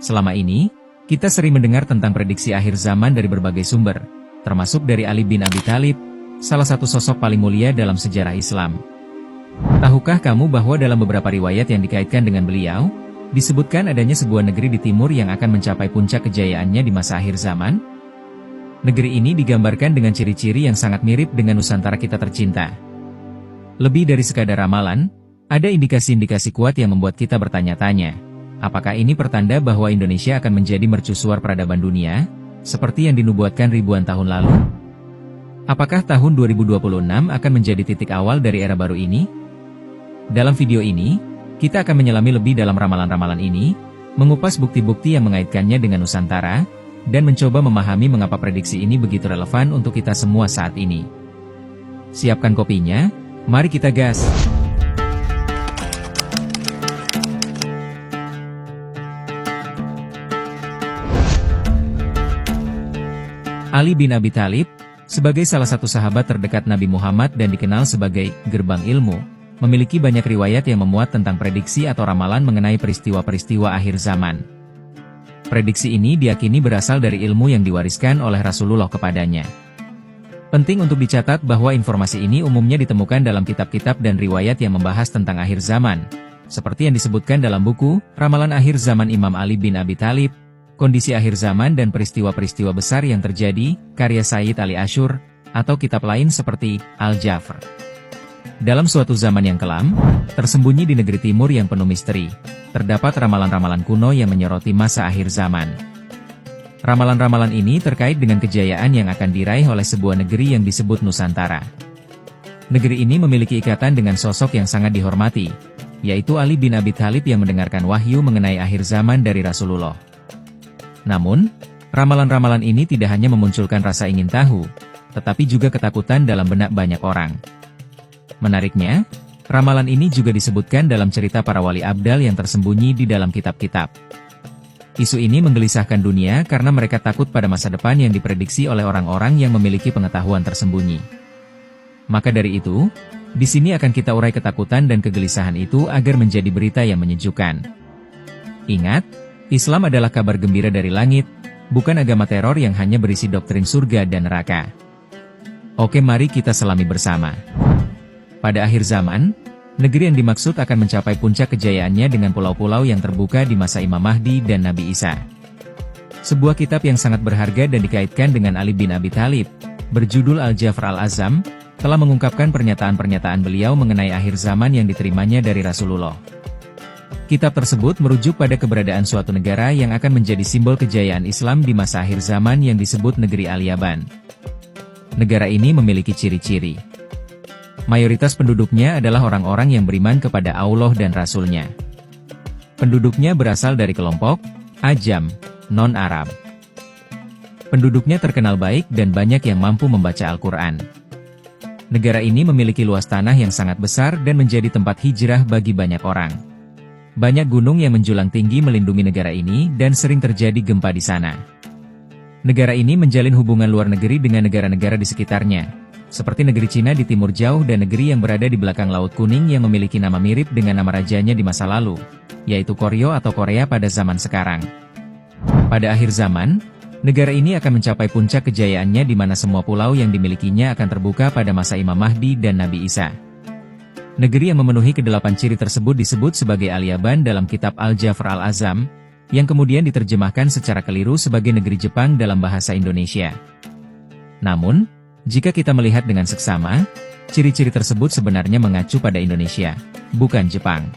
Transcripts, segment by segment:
Selama ini, kita sering mendengar tentang prediksi akhir zaman dari berbagai sumber, termasuk dari Ali bin Abi Thalib, salah satu sosok paling mulia dalam sejarah Islam. Tahukah kamu bahwa dalam beberapa riwayat yang dikaitkan dengan beliau, disebutkan adanya sebuah negeri di timur yang akan mencapai puncak kejayaannya di masa akhir zaman? Negeri ini digambarkan dengan ciri-ciri yang sangat mirip dengan Nusantara kita tercinta. Lebih dari sekadar ramalan, ada indikasi-indikasi kuat yang membuat kita bertanya-tanya, apakah ini pertanda bahwa Indonesia akan menjadi mercusuar peradaban dunia, seperti yang dinubuatkan ribuan tahun lalu? Apakah tahun 2026 akan menjadi titik awal dari era baru ini? Dalam video ini, kita akan menyelami lebih dalam ramalan-ramalan ini, mengupas bukti-bukti yang mengaitkannya dengan Nusantara, dan mencoba memahami mengapa prediksi ini begitu relevan untuk kita semua saat ini. Siapkan kopinya, mari kita gas! Ali bin Abi Thalib, sebagai salah satu sahabat terdekat Nabi Muhammad dan dikenal sebagai gerbang ilmu, memiliki banyak riwayat yang memuat tentang prediksi atau ramalan mengenai peristiwa-peristiwa akhir zaman. Prediksi ini diyakini berasal dari ilmu yang diwariskan oleh Rasulullah kepadanya. Penting untuk dicatat bahwa informasi ini umumnya ditemukan dalam kitab-kitab dan riwayat yang membahas tentang akhir zaman, seperti yang disebutkan dalam buku Ramalan Akhir Zaman Imam Ali bin Abi Thalib, Kondisi Akhir Zaman dan Peristiwa-Peristiwa Besar yang Terjadi, karya Sayyid Ali Ashur, atau kitab lain seperti Al-Jafr. Dalam suatu zaman yang kelam, tersembunyi di negeri timur yang penuh misteri, terdapat ramalan-ramalan kuno yang menyoroti masa akhir zaman. Ramalan-ramalan ini terkait dengan kejayaan yang akan diraih oleh sebuah negeri yang disebut Nusantara. Negeri ini memiliki ikatan dengan sosok yang sangat dihormati, yaitu Ali bin Abi Thalib yang mendengarkan wahyu mengenai akhir zaman dari Rasulullah. Namun, ramalan-ramalan ini tidak hanya memunculkan rasa ingin tahu, tetapi juga ketakutan dalam benak banyak orang. Menariknya, ramalan ini juga disebutkan dalam cerita para wali abdal yang tersembunyi di dalam kitab-kitab. Isu ini menggelisahkan dunia karena mereka takut pada masa depan yang diprediksi oleh orang-orang yang memiliki pengetahuan tersembunyi. Maka dari itu, di sini akan kita urai ketakutan dan kegelisahan itu agar menjadi berita yang menyejukkan. Ingat, Islam adalah kabar gembira dari langit, bukan agama teror yang hanya berisi doktrin surga dan neraka. Oke, mari kita selami bersama. Pada akhir zaman, negeri yang dimaksud akan mencapai puncak kejayaannya dengan pulau-pulau yang terbuka di masa Imam Mahdi dan Nabi Isa. Sebuah kitab yang sangat berharga dan dikaitkan dengan Ali bin Abi Thalib, berjudul Al-Jafr Al-Azam, telah mengungkapkan pernyataan-pernyataan beliau mengenai akhir zaman yang diterimanya dari Rasulullah. Kitab tersebut merujuk pada keberadaan suatu negara yang akan menjadi simbol kejayaan Islam di masa akhir zaman yang disebut Negeri Al-Yaban. Negara ini memiliki ciri-ciri. Mayoritas penduduknya adalah orang-orang yang beriman kepada Allah dan Rasul-Nya. Penduduknya berasal dari kelompok Ajam, non-Arab. Penduduknya terkenal baik dan banyak yang mampu membaca Al-Quran. Negara ini memiliki luas tanah yang sangat besar dan menjadi tempat hijrah bagi banyak orang. Banyak gunung yang menjulang tinggi melindungi negara ini dan sering terjadi gempa di sana. Negara ini menjalin hubungan luar negeri dengan negara-negara di sekitarnya, seperti negeri Cina di timur jauh dan negeri yang berada di belakang Laut Kuning yang memiliki nama mirip dengan nama rajanya di masa lalu, yaitu Koryo atau Korea pada zaman sekarang. Pada akhir zaman, negara ini akan mencapai puncak kejayaannya di mana semua pulau yang dimilikinya akan terbuka pada masa Imam Mahdi dan Nabi Isa. Negeri yang memenuhi kedelapan ciri tersebut disebut sebagai Al-Yaban dalam kitab Al-Jafr Al-Azam, yang kemudian diterjemahkan secara keliru sebagai negeri Jepang dalam bahasa Indonesia. Namun, jika kita melihat dengan seksama, ciri-ciri tersebut sebenarnya mengacu pada Indonesia, bukan Jepang.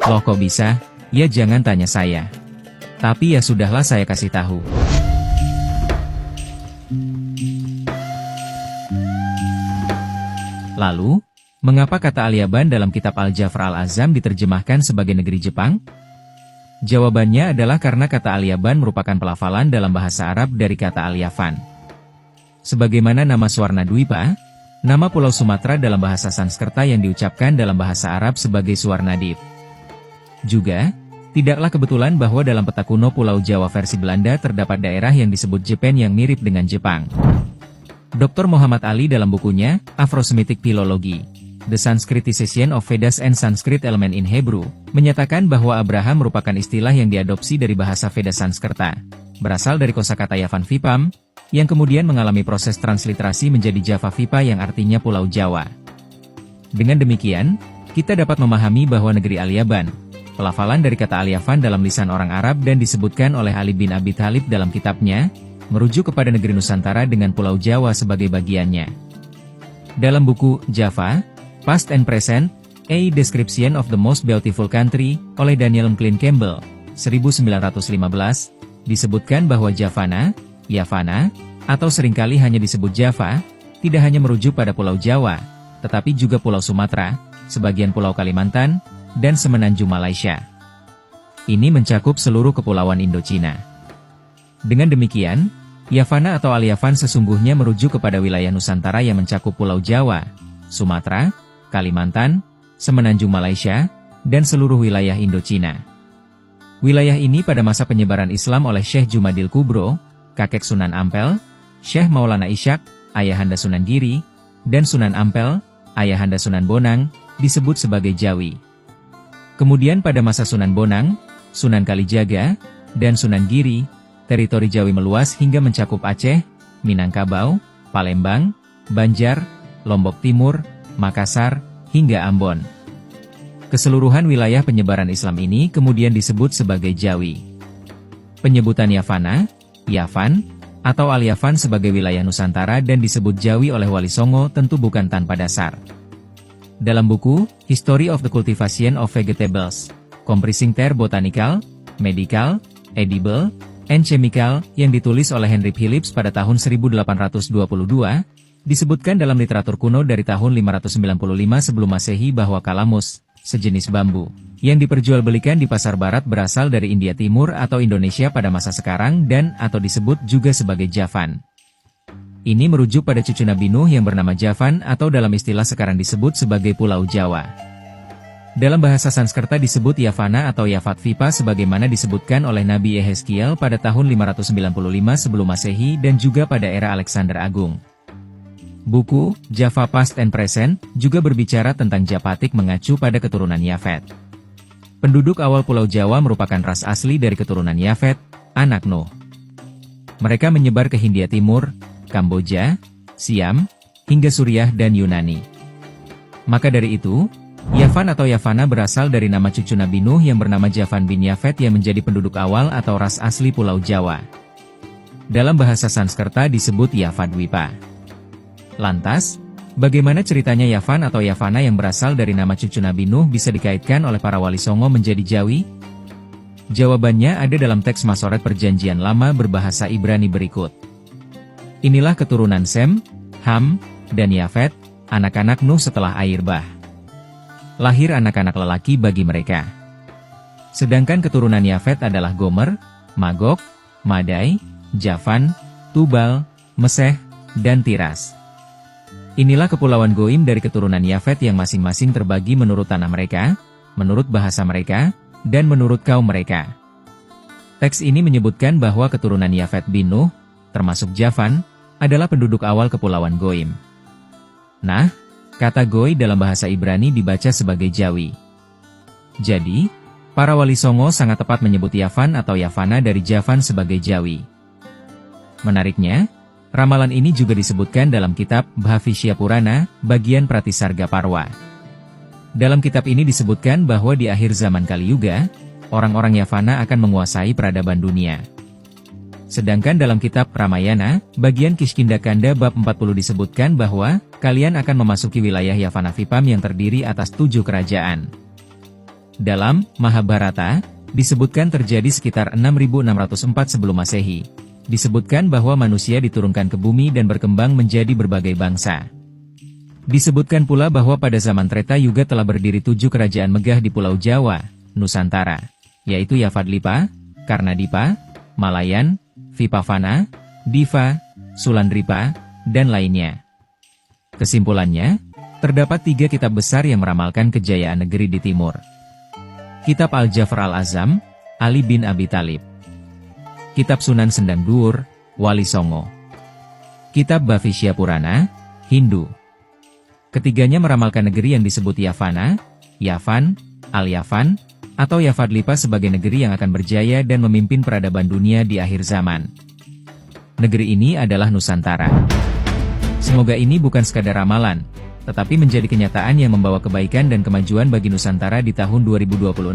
Loh kok bisa? Ya jangan tanya saya. Tapi ya sudahlah, saya kasih tahu. Lalu, mengapa kata Al-Yaban dalam kitab Al-Jafr Al-Azam diterjemahkan sebagai negeri Jepang? Jawabannya adalah karena kata Al-Yaban merupakan pelafalan dalam bahasa Arab dari kata Al-Yavan. Sebagaimana nama Swarna Dwipa, nama Pulau Sumatera dalam bahasa Sanskerta yang diucapkan dalam bahasa Arab sebagai Swarnadip. Juga, tidaklah kebetulan bahwa dalam peta kuno Pulau Jawa versi Belanda terdapat daerah yang disebut Jepen yang mirip dengan Jepang. Dr. Muhammad Ali dalam bukunya, Afro-Semitic Philology, The Sanskritization of Vedas and Sanskrit Element in Hebrew, menyatakan bahwa Abraham merupakan istilah yang diadopsi dari bahasa Veda Sanskerta, berasal dari kosakata Yavan Vipam, yang kemudian mengalami proses transliterasi menjadi Java Vipa yang artinya Pulau Jawa. Dengan demikian, kita dapat memahami bahwa negeri Al-Yaban, pelafalan dari kata Al-Yavan dalam lisan orang Arab dan disebutkan oleh Ali bin Abi Thalib dalam kitabnya, merujuk kepada negeri Nusantara dengan Pulau Jawa sebagai bagiannya. Dalam buku Java, Past and Present, A Description of the Most Beautiful Country, oleh Daniel McLean Campbell, 1915, disebutkan bahwa Javana, Yavana, atau seringkali hanya disebut Java, tidak hanya merujuk pada Pulau Jawa, tetapi juga Pulau Sumatera, sebagian Pulau Kalimantan, dan semenanjung Malaysia. Ini mencakup seluruh kepulauan Indochina. Dengan demikian, Yavana atau Al-Yavan sesungguhnya merujuk kepada wilayah Nusantara yang mencakup Pulau Jawa, Sumatera, Kalimantan, semenanjung Malaysia, dan seluruh wilayah Indochina. Wilayah ini pada masa penyebaran Islam oleh Syekh Jumadil Kubro, kakek Sunan Ampel, Syekh Maulana Ishaq, ayahanda Sunan Giri, dan Sunan Ampel, ayahanda Sunan Bonang, disebut sebagai Jawi. Kemudian pada masa Sunan Bonang, Sunan Kalijaga, dan Sunan Giri, teritori Jawi meluas hingga mencakup Aceh, Minangkabau, Palembang, Banjar, Lombok Timur, Makassar, hingga Ambon. Keseluruhan wilayah penyebaran Islam ini kemudian disebut sebagai Jawi. Penyebutan Yavana, Yavan, atau Al-Yavan sebagai wilayah Nusantara dan disebut Jawi oleh Wali Songo tentu bukan tanpa dasar. Dalam buku, History of the Cultivation of Vegetables, comprising terms botanical, medical, edible, and chemical, yang ditulis oleh Henry Phillips pada tahun 1822, disebutkan dalam literatur kuno dari tahun 595 sebelum Masehi bahwa kalamus, sejenis bambu, yang diperjualbelikan di pasar barat berasal dari India Timur atau Indonesia pada masa sekarang dan atau disebut juga sebagai Javan. Ini merujuk pada cucu Nabi Nuh yang bernama Javan atau dalam istilah sekarang disebut sebagai Pulau Jawa. Dalam bahasa Sanskerta disebut Yavana atau Yavat Vipa sebagaimana disebutkan oleh Nabi Yehezkiel pada tahun 595 sebelum Masehi dan juga pada era Alexander Agung. Buku, Java Past and Present, juga berbicara tentang Japatik mengacu pada keturunan Yafet. Penduduk awal Pulau Jawa merupakan ras asli dari keturunan Yafet, anak Nuh. Mereka menyebar ke Hindia Timur, Kamboja, Siam, hingga Suriah dan Yunani. Maka dari itu, Yavan atau Yavana berasal dari nama cucu Nabi Nuh yang bernama Javan bin Yafet yang menjadi penduduk awal atau ras asli Pulau Jawa. Dalam bahasa Sanskerta disebut Yavadvipa. Lantas, bagaimana ceritanya Yavan atau Yavana yang berasal dari nama cucu Nabi Nuh bisa dikaitkan oleh para Wali Songo menjadi Jawi? Jawabannya ada dalam teks Masoret Perjanjian Lama berbahasa Ibrani berikut. Inilah keturunan Sem, Ham, dan Yafet, anak-anak Nuh setelah air bah. Lahir anak-anak lelaki bagi mereka. Sedangkan keturunan Yafet adalah Gomer, Magog, Madai, Javan, Tubal, Meseh, dan Tiras. Inilah kepulauan Goim dari keturunan Yafet yang masing-masing terbagi menurut tanah mereka, menurut bahasa mereka, dan menurut kaum mereka. Teks ini menyebutkan bahwa keturunan Yafet bin Nuh, termasuk Javan, adalah penduduk awal kepulauan Goim. Nah, kata Goi dalam bahasa Ibrani dibaca sebagai Jawi. Jadi, para Wali Songo sangat tepat menyebut Yavan atau Yavana dari Javan sebagai Jawi. Menariknya, ramalan ini juga disebutkan dalam kitab Bhavishya Purana, bagian Pratisarga Parwa. Dalam kitab ini disebutkan bahwa di akhir zaman Kaliyuga, orang-orang Yavana akan menguasai peradaban dunia. Sedangkan dalam kitab Ramayana, bagian Kiskindakanda bab 40 disebutkan bahwa, kalian akan memasuki wilayah Yavana Vipam yang terdiri atas 7 kerajaan. Dalam Mahabharata, disebutkan terjadi sekitar 6604 sebelum Masehi. Disebutkan bahwa manusia diturunkan ke bumi dan berkembang menjadi berbagai bangsa. Disebutkan pula bahwa pada zaman Treta Yuga telah berdiri 7 kerajaan megah di Pulau Jawa, Nusantara, yaitu Yavadlipa, Karnadipa, Malayan, Vipavana, Diva, Sulandripa, dan lainnya. Kesimpulannya, terdapat 3 kitab besar yang meramalkan kejayaan negeri di timur. Kitab Al-Jafar Al-Azam, Ali bin Abi Thalib. Kitab Sunan Sendang Duur, Wali Songo. Kitab Bhavishya Purana, Hindu. Ketiganya meramalkan negeri yang disebut Yavana, Yavan, Al-Yavan, atau Yavadlipa sebagai negeri yang akan berjaya dan memimpin peradaban dunia di akhir zaman. Negeri ini adalah Nusantara. Semoga ini bukan sekadar ramalan, tetapi menjadi kenyataan yang membawa kebaikan dan kemajuan bagi Nusantara di tahun 2026,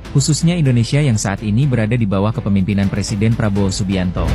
khususnya Indonesia yang saat ini berada di bawah kepemimpinan Presiden Prabowo Subianto.